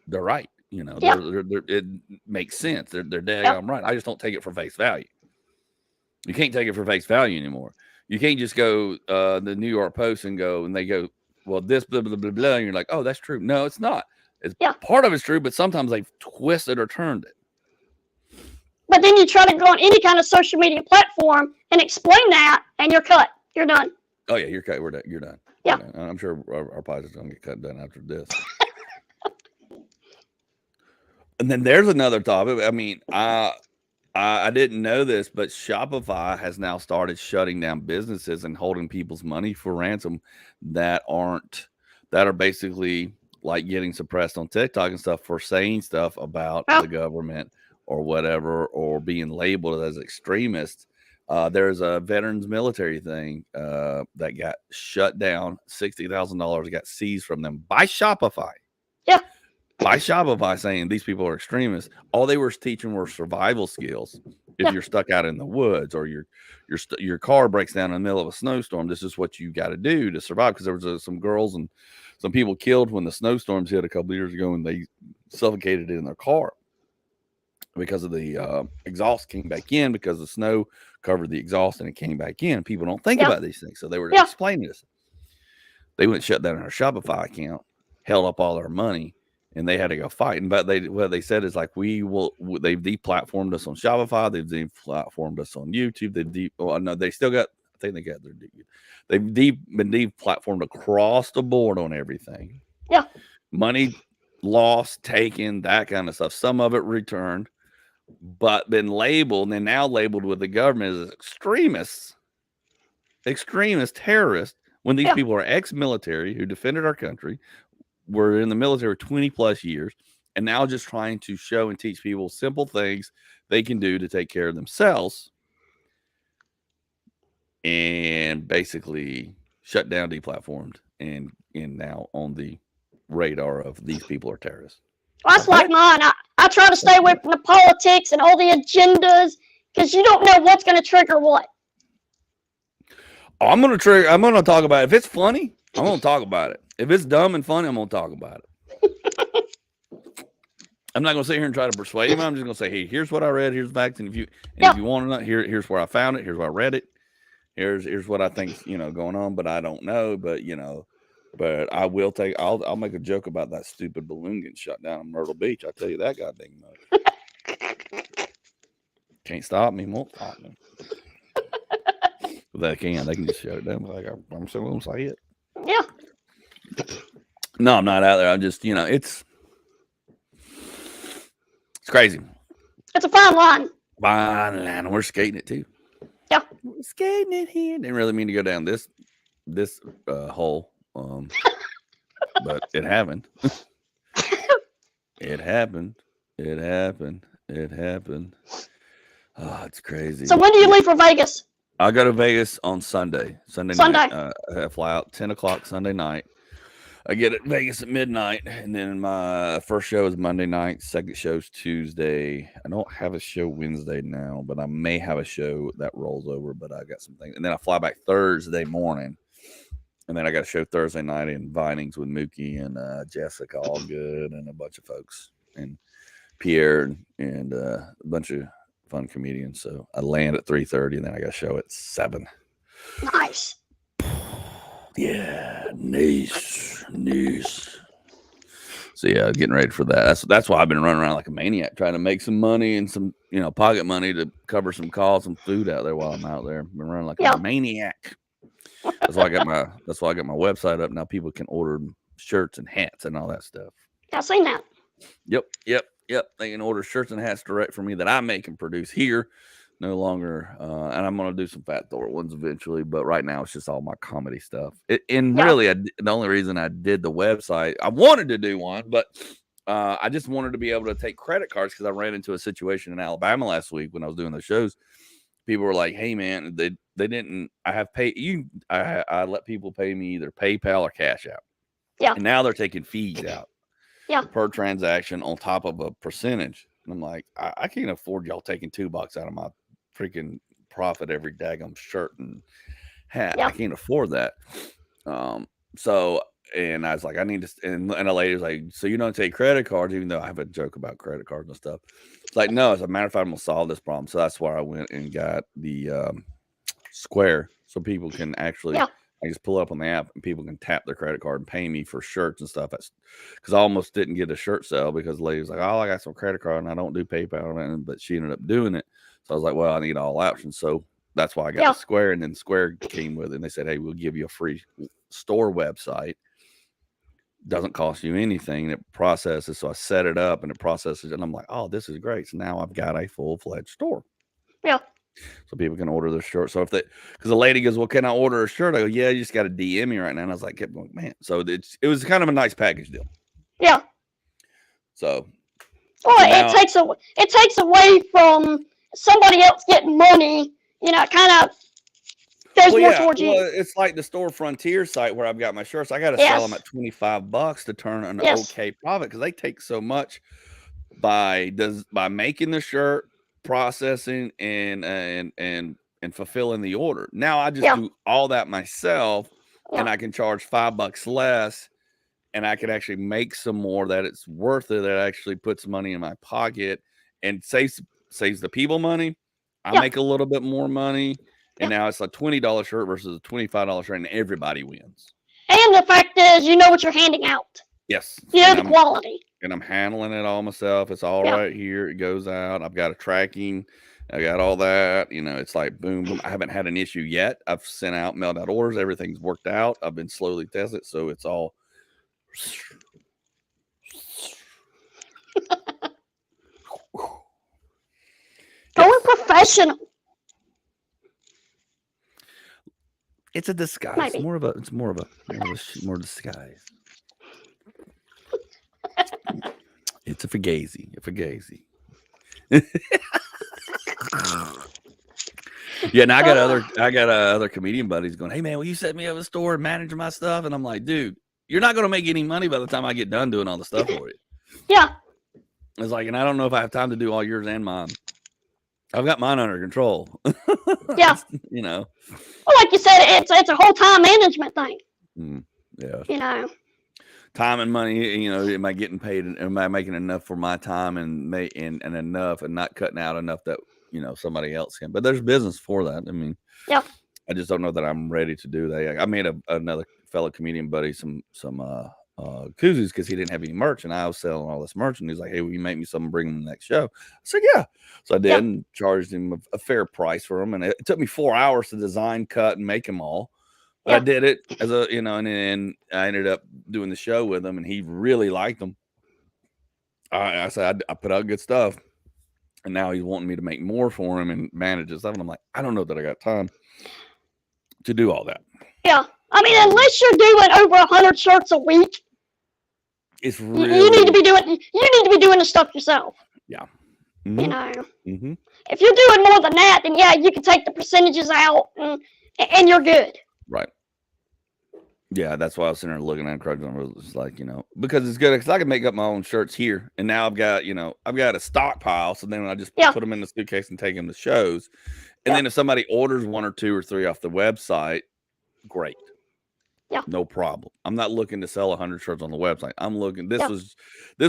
they're right. It makes sense. They're dead on right. I just don't take it for face value. You can't take it for face value anymore. You can't just go the New York Post and they go, well, this blah, blah, blah, blah. And you're like, oh, that's true. No, it's not. Part of it's true, but sometimes they've twisted or turned it. But then you try to go on any kind of social media platform and explain that, and you're cut. You're done. Oh yeah, you're cut. We're done. You're done. Yeah. You're done. I'm sure our podcast is gonna get cut done after this. And then there's another topic. I mean, I didn't know this, but Shopify has now started shutting down businesses and holding people's money for ransom that are basically like getting suppressed on TikTok and stuff for saying stuff about the government or whatever, or being labeled as extremists. There's a veterans military thing that got shut down. $60,000 got seized from them by Shopify. Yeah. By Shopify, saying these people are extremists. All they were teaching were survival skills. If you're stuck out in the woods or your car breaks down in the middle of a snowstorm, this is what you got to do to survive. Because there was some girls and some people killed when the snowstorms hit a couple of years ago, and they suffocated in their car because of the exhaust came back in, because the snow covered the exhaust and it came back in. People don't think about these things, so they were explaining this. They went shut down our Shopify account, held up all their money, and they had to go fight. And but what they said is like, they've deplatformed us on Shopify, they've deplatformed us on YouTube. They still got, I think they got their they've been deplatformed across the board on everything. Yeah. Money lost, taken, that kind of stuff. Some of it returned, but been labeled, and now labeled with the government as extremists, terrorists, when these people are ex-military who defended our country, were in the military 20 plus years, and now just trying to show and teach people simple things they can do to take care of themselves, and basically shut down, deplatformed, and now on the radar of these people are terrorists. That's like mine. I try to stay away from the politics and all the agendas, because you don't know what's going to trigger what. I'm going to talk about it. If it's funny, I'm going to talk about it. If it's dumb and funny, I'm going to talk about it. I'm not going to sit here and try to persuade him. I'm just going to say, hey, here's what I read. Here's the facts. And if you want to know, here's where I found it. Here's where I read it. Here's what I think's, going on, but I don't know. But, but I will I'll make a joke about that stupid balloon getting shut down in Myrtle Beach. I tell you that goddamn much. Can't stop me. Won't stop me. They can just shut it down. Like, I'm still going to say it. Yeah. No, I'm not out there. I'm just, it's crazy. It's a fine line. Fine line. We're skating it too. Yeah. We're skating it here. Didn't really mean to go down this hole. But it happened. It happened. Oh, it's crazy. So when do you leave for Vegas? I go to Vegas on Sunday night. I fly out 10 o'clock Sunday night. I get at Vegas at midnight, and then my first show is Monday night. Second show's Tuesday. I don't have a show Wednesday now, but I may have a show that rolls over, but I got some things. And then I fly back Thursday morning, and then I got a show Thursday night in Vinings with Mookie and Jessica Allgood and a bunch of folks, and Pierre and a bunch of fun comedians. So I land at 3:30, and then I got a show at 7. Nice. Yeah, nice. So yeah, getting ready for that. That's why I've been running around like a maniac, trying to make some money and some pocket money to cover some costs, some food out there while I'm out there. Been running like a maniac. That's why I got my website up now. People can order shirts and hats and all that stuff. I've seen that. Yep. They can order shirts and hats direct from me that I make and produce here. No longer, and I'm going to do some Fat Thor ones eventually, but right now it's just all my comedy stuff. Really, the only reason I did the website, I wanted to do one, but I just wanted to be able to take credit cards, because I ran into a situation in Alabama last week when I was doing the shows. People were like, "Hey, man, they didn't. I have pay you. I let people pay me either PayPal or Cash App. Yeah, and now they're taking fees out. Yeah, per transaction on top of a percentage." And I'm like, I can't afford y'all taking $2 out of my freaking profit every daggum shirt and hat. I can't afford that. So, and I was like, I need to, and a lady was like, so you don't take credit cards, even though I have a joke about credit cards and stuff. It's like, no, as a matter of fact, I'm gonna solve this problem. So that's why I went and got the Square, so people can actually I just pull up on the app and people can tap their credit card and pay me for shirts and stuff. Because I almost didn't get a shirt sale because the lady was like, "Oh, I got some credit card and I don't do PayPal," but she ended up doing it. So I was like, "Well, I need all options." So that's why I got the Square, and then Square came with it. And they said, "Hey, we'll give you a free store website. Doesn't cost you anything, and it processes." So I set it up and it processes, and I'm like, "Oh, this is great." So now I've got a full-fledged store. Yeah. So people can order their shirt. So because the lady goes, "Well, can I order a shirt?" I go, "Yeah, you just got to DM me right now." And I was like, kept going, man. So it was kind of a nice package deal. Yeah. So. Well, it takes away from somebody else getting money. You know, it kind of goes more towards you. It's like the Store Frontier site where I've got my shirts. I got to sell them at $25 to turn an okay profit because they take so much by making the shirt, processing, and fulfilling the order. Now I just do all that myself, and I can charge $5 less, and I can actually make some more that it's worth it. That actually puts money in my pocket and saves the people money. I make a little bit more money. And now it's a $20 shirt versus a $25 shirt, and everybody wins. And the fact is, you know what you're handing out. Yes. You know the quality. And I'm handling it all myself. It's all right here. It goes out. I've got a tracking. I got all that. You know, it's like boom, boom. I haven't had an issue yet. I've sent out, mailed out orders. Everything's worked out. I've been slowly tested. So it's all. Going professional. It's a disguise. Maybe. It's more of a disguise. It's a fugazi. Yeah, and I got other comedian buddies going, "Hey man, will you set me up a store and manage my stuff?" And I'm like, "Dude, you're not gonna make any money by the time I get done doing all the stuff for you." Yeah. It's like, and I don't know if I have time to do all yours and mine. I've got mine under control. Yeah. You know. Well, like you said, it's a whole time management thing. Yeah. You know. Time and money. You know, am I getting paid? Am I making enough for my time and enough, and not cutting out enough that somebody else can? But there's business for that. I mean. Yeah. I just don't know that I'm ready to do that. I made another fellow comedian buddy some koozies because he didn't have any merch, and I was selling all this merch, and he's like, "Hey, will you make me some, bring them the next show?" I said, "Yeah." So I did, and charged him a fair price for them, and it took me 4 hours to design, cut, and make them all. But I did it as and then I ended up doing the show with him, and he really liked them. I said I put out good stuff, and now he's wanting me to make more for him and manage his stuff, and I'm like, I don't know that I got time to do all that. Yeah, I mean, unless you're doing over 100 shirts a week, it's really you need to be doing the stuff yourself. Yeah. Mm-hmm. You know, if you're doing more than that, then you can take the percentages out and you're good. Right. Yeah, that's why I was sitting there looking at Crudge, and I was like, because it's good because I can make up my own shirts here, and now I've got a stockpile. So then I just put them in the suitcase and take them to shows, and then if somebody orders 1 or 2 or 3 off the website, great. Yeah. No problem. I'm not looking to sell 100 shirts on the website. I'm looking. This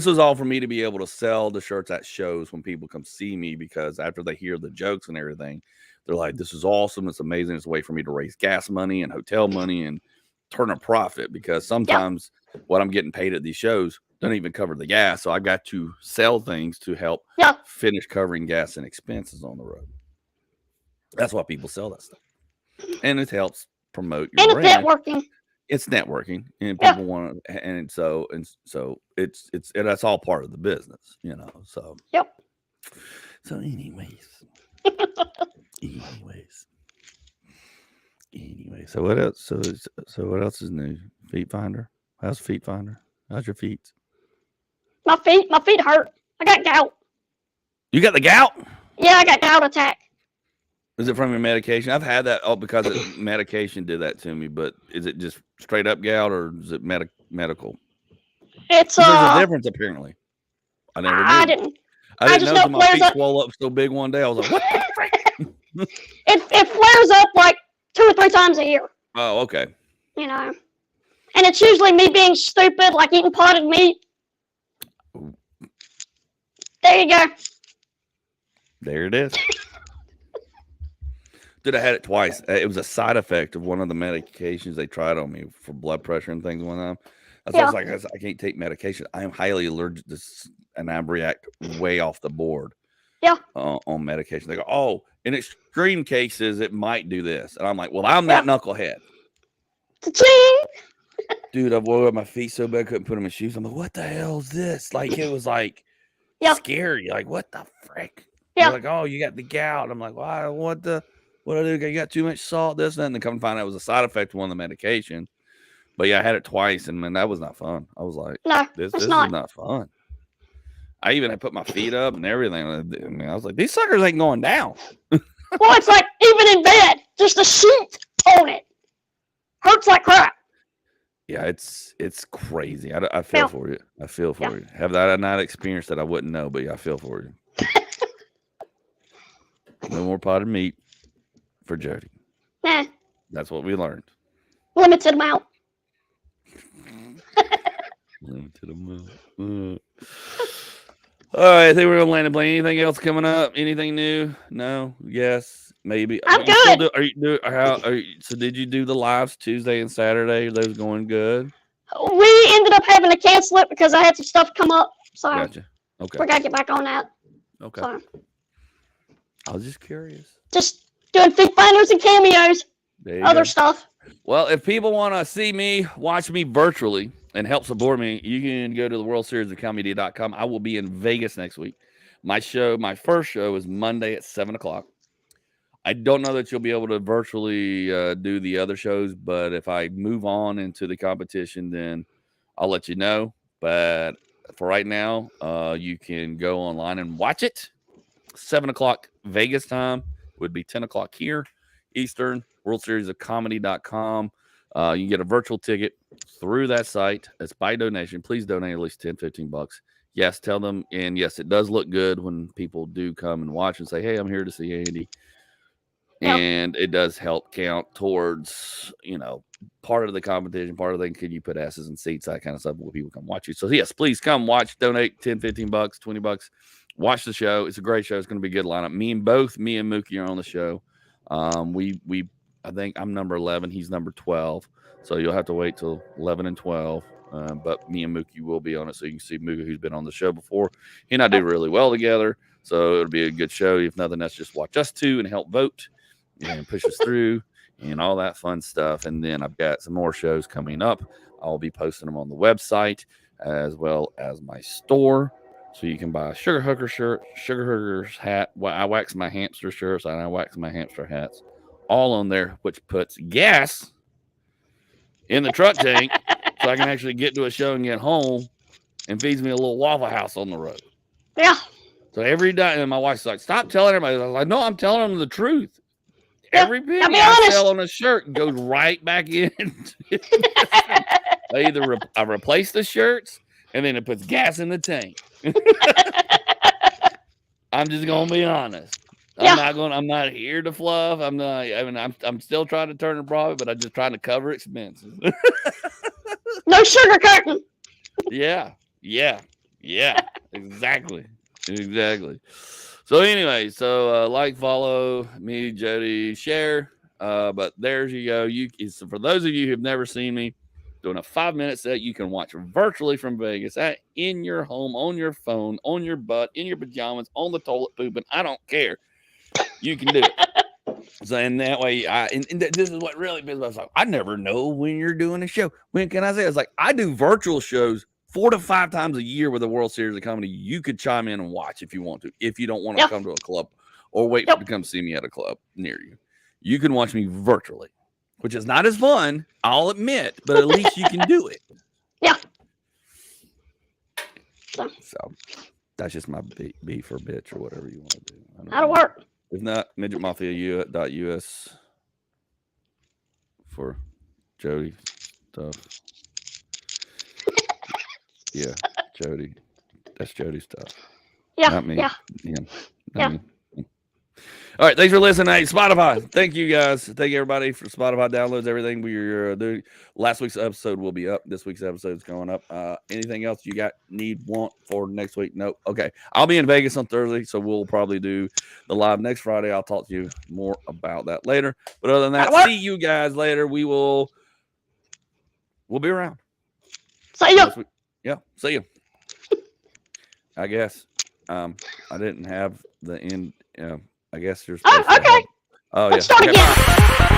was all for me to be able to sell the shirts at shows when people come see me, because after they hear the jokes and everything, they're like, "This is awesome. It's amazing. It's a way for me to raise gas money and hotel money and turn a profit," because sometimes what I'm getting paid at these shows don't even cover the gas. So I got to sell things to help finish covering gas and expenses on the road. That's why people sell that stuff. And it helps promote your brand. And networking. It's networking, and people want to, and so it's that's all part of the business, So So anyways, so what else? So what else is new? Feet Finder. How's Feet Finder? How's your feet? My feet hurt. I got gout. You got the gout? Yeah, I got gout attack. Is it from your medication? I've had that because medication did that to me, but is it just straight up gout or is it medical? It's there's a difference apparently. I never knew. I didn't know until my feet swelled up so big one day. I was like, what the frick? It flares up like 2 or 3 times a year. Oh, okay. And it's usually me being stupid, like eating potted meat. Ooh. There you go. There it is. Dude, I had it twice. It was a side effect of one of the medications they tried on me for blood pressure and things one time. That's why I Yeah. was like, I can't take medication. I am highly allergic to and I react way off the board Yeah. on medication. They go, oh, in extreme cases, it might do this. And I'm like, well, I'm Yeah. that knucklehead. Cha-ching! Dude, I woke up my feet so bad I couldn't put them in shoes. I'm like, what the hell is this? Like, it was like Yeah. scary. Like, what the frick? Yeah. They're like, oh, you got the gout. I'm like, why? What I do? You got too much salt, this, and then they come to find out it was a side effect of one of the medications. But yeah, I had it twice, and man, that was not fun. I was like, No, this it's is not. not fun. I even had put my feet up and everything. I mean, I was like, these suckers ain't going down. Well, it's like even in bed, just a sheet on it hurts like crap. Yeah, it's crazy. I feel Yeah. for you. I feel for Yeah. you. Have that I not experienced that, I wouldn't know, but yeah, I feel for you. No more potted meat for Jody. Nah, That's what we learned. limited amount. Limited amount. All right, I think we're gonna land a plane. Anything else coming up? Anything new? No? Yes? Maybe? I'm You still good. Are you do? So did you do the lives Tuesday and Saturday? Are those going good? We ended up having to cancel it because I had some stuff come up. So Gotcha. Okay. we gotta get back on that. Okay. So I was just curious. just doing feet finders and cameos, There you other go. stuff. Well, if people want to see me, watch me virtually, and help support me, you can go to the World Series of Comedy.com. I will be in Vegas next week. My first show is Monday at 7:00. I don't know that you'll be able to virtually do the other shows, but if I move on into the competition, then I'll let you know. But for right now, you can go online and watch it. 7:00 Vegas time would be 10:00 here, Eastern. World Series of Comedy.com. You can get a virtual ticket through that site. It's by donation. Please donate at least $10-15. Yes, tell them. And yes, it does look good when people do come and watch and say, hey, I'm here to see Andy. Yeah. And it does help count towards, part of the competition, part of the thing. Can you put asses in seats, that kind of stuff, where people come watch you. So yes, please come watch, donate $10-15, $20. Watch the show. It's a great show. It's going to be a good lineup. Me and Mookie are on the show. I think I'm number 11. He's number 12. So you'll have to wait till 11 and 12. But me and Mookie will be on it. So you can see Mookie, who's been on the show before. He and I do really well together. So it'll be a good show. If nothing else, just watch us two and help vote and push us through and all that fun stuff. And then I've got some more shows coming up. I'll be posting them on the website as well as my store. So you can buy a Sugar Hooker shirt, Sugar Hooker's hat. Well, I wax my hamster shirts and I wax my hamster hats, all on there, which puts gas in the truck tank so I can actually get to a show and get home, and feeds me a little Waffle House on the road. Yeah. So every day, and my wife's like, stop telling everybody. I was like, no, I'm telling them the truth. Yeah, Every penny be I honest. sell on a shirt goes right back in. I replace the shirts, and then it puts gas in the tank. I'm just gonna be honest. Yeah. I'm not here to fluff. I'm still trying to turn a profit, but I'm just trying to cover expenses. No sugarcoating. Yeah. Exactly. So anyway, like, follow me, Jody, share. But there you go. So for those of you who have never seen me doing a 5-minute set, you can watch virtually from Vegas in your home, on your phone, on your butt, in your pajamas, on the toilet pooping. I don't care. You can do it. So and that way, this is what really pisses me off. I never know when you're doing a show. When can I say? It's like I do virtual shows 4 to 5 times a year with the World Series of Comedy. You could chime in and watch if you want to. If you don't want to come to a club or wait to come see me at a club near you, you can watch me virtually, which is not as fun, I'll admit, but at least you can do it. Yeah. So that's just my beef or bitch or whatever you want to do. That'll work. If not, midgetmafia.us for Jody stuff. Yeah, Jody. That's Jody's stuff. Yeah. Not me. Yeah. Not me. All right, thanks for listening. Hey, Spotify. Thank you guys. Thank you everybody for Spotify downloads. Everything we're doing. Last week's episode will be up. This week's episode is going up. Anything else you want for next week? Nope. Okay, I'll be in Vegas on Thursday, so we'll probably do the live next Friday. I'll talk to you more about that later. But other than that, see you guys later. We'll be around. See you. Yeah, see you. I guess. I didn't have the end. I guess you're supposed to. Okay. Oh, Let's yeah. start again.